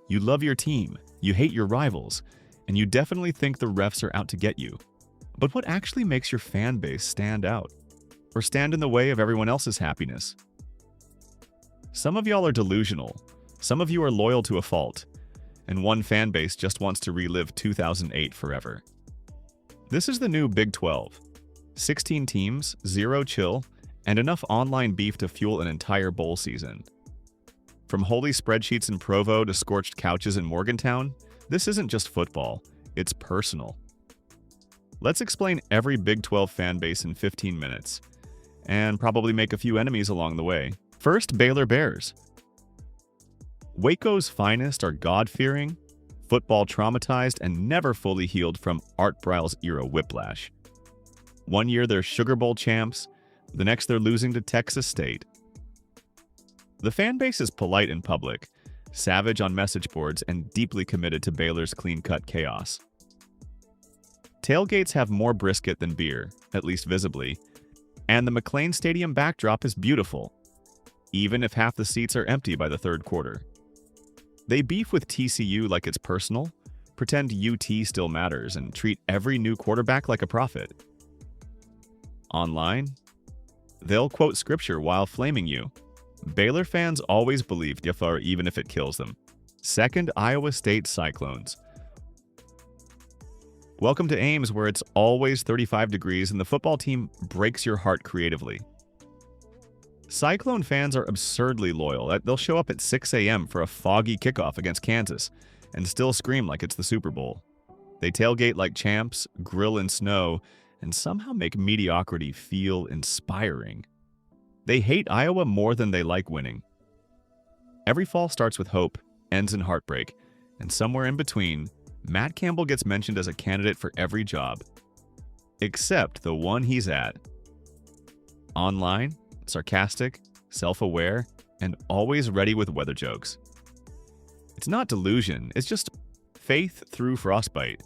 You love your team, you hate your rivals, and you definitely think the refs are out to get you. But what actually makes your fan base stand out? Or stand in the way of everyone else's happiness? Some of y'all are delusional, some of you are loyal to a fault, and one fan base just wants to relive 2008 forever. This is the new Big 12. 16 teams, 0 chill, and enough online beef to fuel an entire bowl season. From holy spreadsheets in Provo to scorched couches in Morgantown, this isn't just football, it's personal. Let's explain every Big 12 fan base in 15 minutes, and probably make a few enemies along the way. First, Baylor Bears. Waco's finest are God-fearing, football traumatized, and never fully healed from Art Briles era whiplash. One year they're Sugar Bowl champs, the next they're losing to Texas State. The fan base is polite in public, savage on message boards, and deeply committed to Baylor's clean-cut chaos. Tailgates have more brisket than beer, at least visibly, and the McLean Stadium backdrop is beautiful, even if half the seats are empty by the third quarter. They beef with TCU like it's personal, pretend UT still matters, and treat every new quarterback like a prophet. Online, they'll quote scripture while flaming you. Baylor fans always believe Jafar even if it kills them. Second, Iowa State Cyclones. Welcome to Ames, where it's always 35 degrees and the football team breaks your heart creatively. Cyclone fans are absurdly loyal. They'll show up at 6 a.m. for a foggy kickoff against Kansas and still scream like it's the Super Bowl. They tailgate like champs, grill in snow, and somehow make mediocrity feel inspiring. They hate Iowa more than they like winning. Every fall starts with hope, ends in heartbreak, and somewhere in between, Matt Campbell gets mentioned as a candidate for every job, except the one he's at. Online, sarcastic, self-aware, and always ready with weather jokes. It's not delusion, it's just faith through frostbite.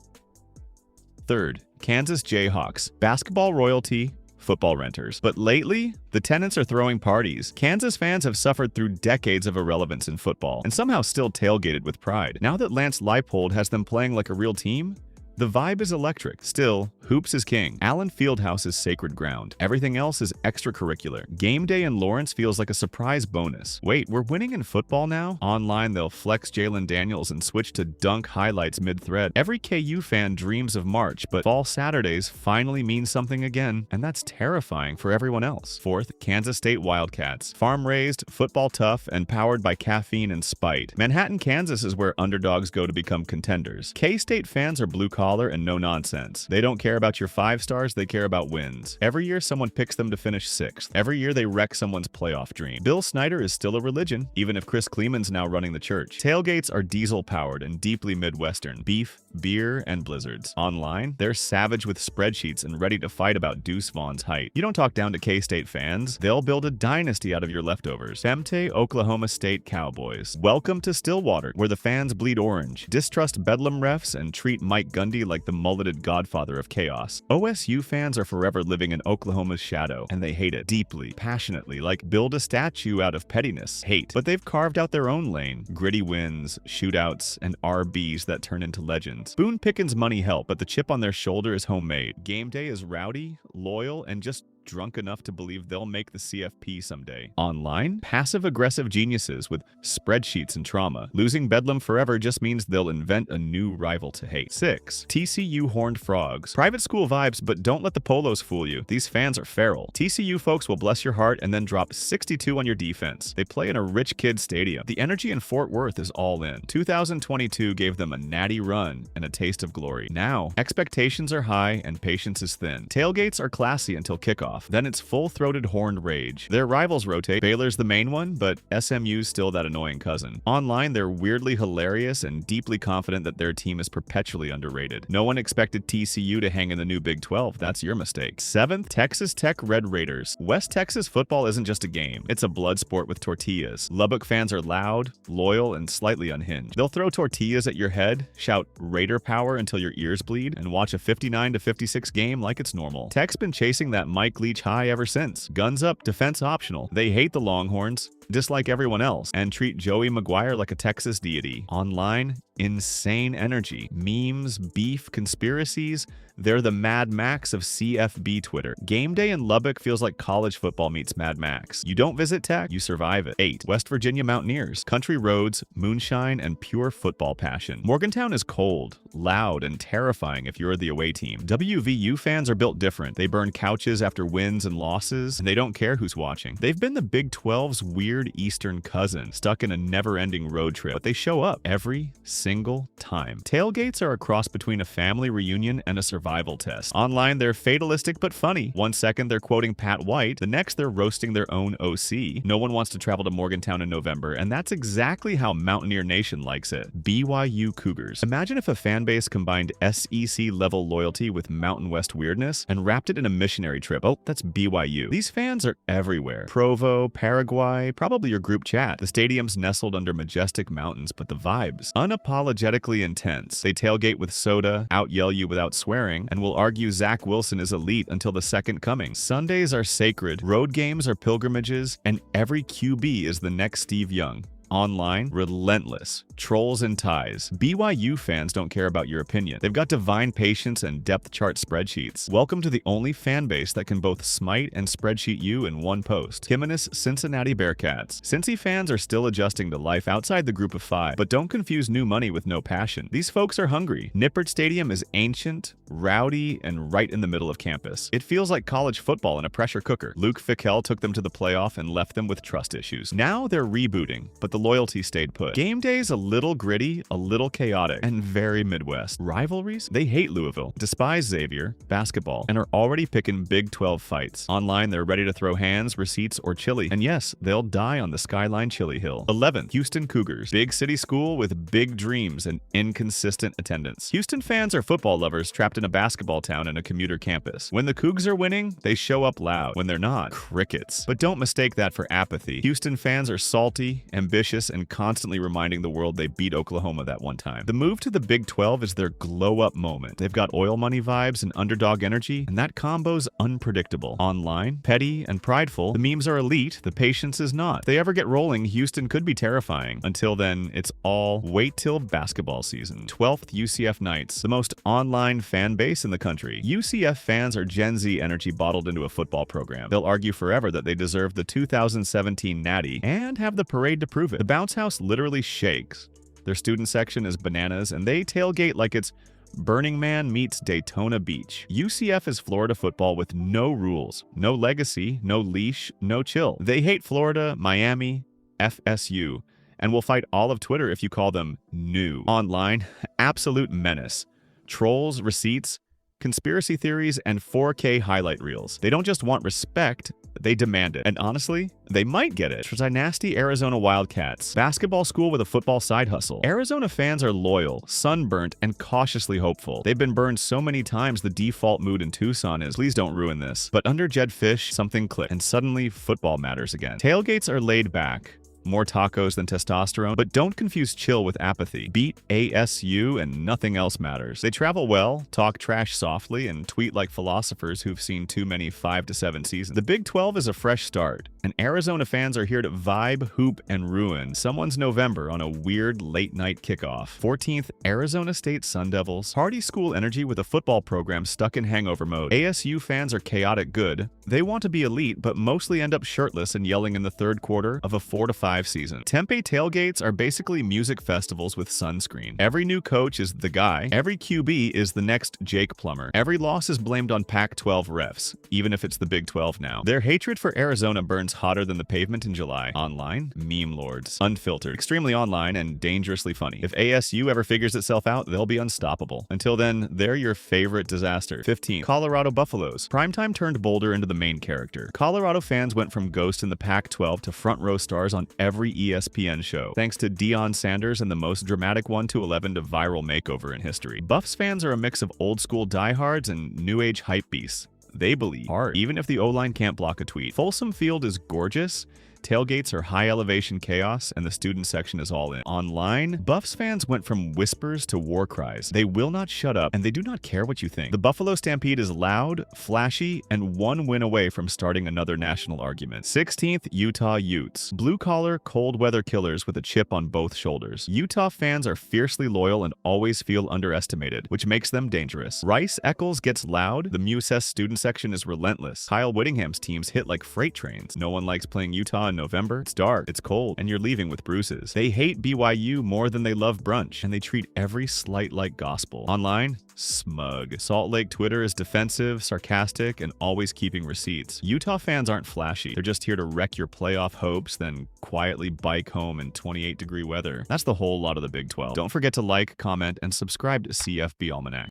Third, Kansas Jayhawks, basketball royalty, football renters. But lately, the tenants are throwing parties. Kansas fans have suffered through decades of irrelevance in football, and somehow still tailgated with pride. Now that Lance Leipold has them playing like a real team, the vibe is electric. Still, hoops is king. Allen Fieldhouse is sacred ground. Everything else is extracurricular. Game day in Lawrence feels like a surprise bonus. Wait, we're winning in football now? Online, they'll flex Jalen Daniels and switch to dunk highlights mid-thread. Every KU fan dreams of March, but fall Saturdays finally mean something again, and that's terrifying for everyone else. Fourth, Kansas State Wildcats. Farm-raised, football tough, and powered by caffeine and spite. Manhattan, Kansas is where underdogs go to become contenders. K-State fans are blue-collar and no nonsense. They don't care about your 5 stars, they care about wins. Every year someone picks them to finish 6th. Every year they wreck someone's playoff dream. Bill Snyder is still a religion, even if Chris Kleeman's now running the church. Tailgates are diesel-powered and deeply Midwestern. Beef, beer, and blizzards. Online, they're savage with spreadsheets and ready to fight about Deuce Vaughn's height. You don't talk down to K-State fans. They'll build a dynasty out of your leftovers. Femte Oklahoma State Cowboys. Welcome to Stillwater, where the fans bleed orange, distrust Bedlam refs, and treat Mike Gundy like the mulleted godfather of chaos. OSU fans are forever living in Oklahoma's shadow, and they hate it deeply, passionately, like build a statue out of pettiness. Hate. But they've carved out their own lane. Gritty wins, shootouts, and RBs that turn into legends. Boone Pickens' money help, but the chip on their shoulder is homemade. Game day is rowdy, loyal, and just drunk enough to believe they'll make the CFP someday. Online, passive-aggressive geniuses with spreadsheets and trauma. Losing Bedlam forever just means they'll invent a new rival to hate. 6. TCU Horned Frogs. Private school vibes, but don't let the polos fool you. These fans are feral. TCU folks will bless your heart and then drop 62 on your defense. They play in a rich kid stadium. The energy in Fort Worth is all in. 2022 gave them a natty run and a taste of glory. Now, expectations are high and patience is thin. Tailgates are classy until kickoff. Then it's full-throated horned rage. Their rivals rotate. Baylor's the main one, but SMU's still that annoying cousin. Online, they're weirdly hilarious and deeply confident that their team is perpetually underrated. No one expected TCU to hang in the new Big 12. That's your mistake. 7th, Texas Tech Red Raiders. West Texas football isn't just a game. It's a blood sport with tortillas. Lubbock fans are loud, loyal, and slightly unhinged. They'll throw tortillas at your head, shout Raider power until your ears bleed, and watch a 59-56 game like it's normal. Tech's been chasing that Mike Leach high ever since. Guns up, defense optional. They hate the Longhorns. dislike everyone else, and treat Joey Maguire like a Texas deity. Online, insane energy, memes, beef, conspiracies. They're the Mad Max of CFB Twitter. Game day in Lubbock feels like college football meets Mad Max. You don't visit Tech, you survive it. 8. West Virginia Mountaineers. Country roads, moonshine, and pure football passion. Morgantown is cold, loud, and terrifying if you're the away team. WVU fans are built different. They burn couches after wins and losses, and they don't care who's watching. They've been the Big 12's weird Eastern cousin, stuck in a never-ending road trip, but they show up every single time. Tailgates are a cross between a family reunion and a survival test. Online, they're fatalistic but funny. One second they're quoting Pat White, the next they're roasting their own OC. No one wants to travel to Morgantown in November, and that's exactly how Mountaineer Nation likes it. BYU Cougars. Imagine if a fan base combined SEC-level loyalty with Mountain West weirdness and wrapped it in a missionary trip. Oh, that's BYU. These fans are everywhere. Provo, Paraguay, probably your group chat. The stadium's nestled under majestic mountains, but the vibes, unapologetically intense. They tailgate with soda, out-yell you without swearing, and will argue Zach Wilson is elite until the second coming. Sundays are sacred, road games are pilgrimages, and every QB is the next Steve Young. Online, relentless, trolls and ties. BYU fans don't care about your opinion. They've got divine patience and depth chart spreadsheets. Welcome to the only fan base that can both smite and spreadsheet you in one post. Timorous Cincinnati Bearcats. Cincy fans are still adjusting to life outside the group of 5, but don't confuse new money with no passion. These folks are hungry. Nippert Stadium is ancient, rowdy, and right in the middle of campus. It feels like college football in a pressure cooker. Luke Fickell took them to the playoff and left them with trust issues. Now they're rebooting, but the loyalty stayed put. Game day's a little gritty, a little chaotic, and very Midwest. Rivalries? They hate Louisville, despise Xavier, basketball, and are already picking Big 12 fights. Online, they're ready to throw hands, receipts, or chili. And yes, they'll die on the Skyline Chili Hill. 11th, Houston Cougars. Big city school with big dreams and inconsistent attendance. Houston fans are football lovers trapped in a basketball town and a commuter campus. When the Cougs are winning, they show up loud. When they're not, crickets. But don't mistake that for apathy. Houston fans are salty, ambitious, and constantly reminding the world they beat Oklahoma that one time. The move to the Big 12 is their glow-up moment. They've got oil money vibes and underdog energy, and that combo's unpredictable. Online, petty and prideful, the memes are elite, the patience is not. If they ever get rolling, Houston could be terrifying. Until then, it's all wait till basketball season. 12th, UCF Knights, the most online fan base in the country. UCF fans are Gen Z energy bottled into a football program. They'll argue forever that they deserve the 2017 Natty and have the parade to prove it. The bounce house literally shakes. Their student section is bananas, and they tailgate like it's Burning Man meets Daytona Beach. UCF is Florida football with no rules, no legacy, no leash, no chill. They hate Florida, Miami, FSU, and will fight all of Twitter if you call them new. Online, absolute menace. Trolls, receipts, conspiracy theories, and 4K highlight reels. They don't just want respect, they demand it. And honestly, they might get it. Dynasty Arizona Wildcats. Basketball school with a football side hustle. Arizona fans are loyal, sunburnt, and cautiously hopeful. They've been burned so many times the default mood in Tucson is, please don't ruin this. But under Jed Fish, something clicked, and suddenly football matters again. Tailgates are laid back. More tacos than testosterone, but don't confuse chill with apathy. Beat ASU and nothing else matters. They travel well, talk trash softly, and tweet like philosophers who've seen too many 5 to 7 seasons. The Big 12 is a fresh start, and Arizona fans are here to vibe, hoop, and ruin someone's November on a weird late-night kickoff. 14th, Arizona State Sun Devils. Party school energy with a football program stuck in hangover mode. ASU fans are chaotic good. They want to be elite, but mostly end up shirtless and yelling in the third quarter of a 4 to 5 season. Tempe tailgates are basically music festivals with sunscreen. Every new coach is the guy. Every QB is the next Jake Plummer. Every loss is blamed on Pac-12 refs, even if it's the Big 12 now. Their hatred for Arizona burns hotter than the pavement in July. Online, meme lords. Unfiltered. Extremely online and dangerously funny. If ASU ever figures itself out, they'll be unstoppable. Until then, they're your favorite disaster. 15. Colorado Buffaloes. Primetime turned Boulder into the main character. Colorado fans went from ghost in the Pac-12 to front row stars on every ESPN show, thanks to Deion Sanders and the most dramatic 1-11 to viral makeover in history. Buffs fans are a mix of old-school diehards and new-age hypebeasts. They believe hard, even if the O-line can't block a tweet. Folsom Field is gorgeous, Tailgates are high-elevation chaos, and the student section is all in. Online, Buffs fans went from whispers to war cries. They will not shut up, and they do not care what you think. The Buffalo Stampede is loud, flashy, and one win away from starting another national argument. 16th, Utah Utes. Blue-collar, cold-weather killers with a chip on both shoulders. Utah fans are fiercely loyal and always feel underestimated, which makes them dangerous. Rice Eccles gets loud. The MUSS student section is relentless. Kyle Whittingham's teams hit like freight trains. No one likes playing Utah in November. It's dark, it's cold, and you're leaving with bruises. They hate BYU more than they love brunch, and they treat every slight like gospel. Online, smug. Salt Lake Twitter is defensive, sarcastic, and always keeping receipts. Utah fans aren't flashy. They're just here to wreck your playoff hopes, then quietly bike home in 28-degree weather. That's the whole lot of the Big 12. Don't forget to like, comment, and subscribe to CFB Almanac.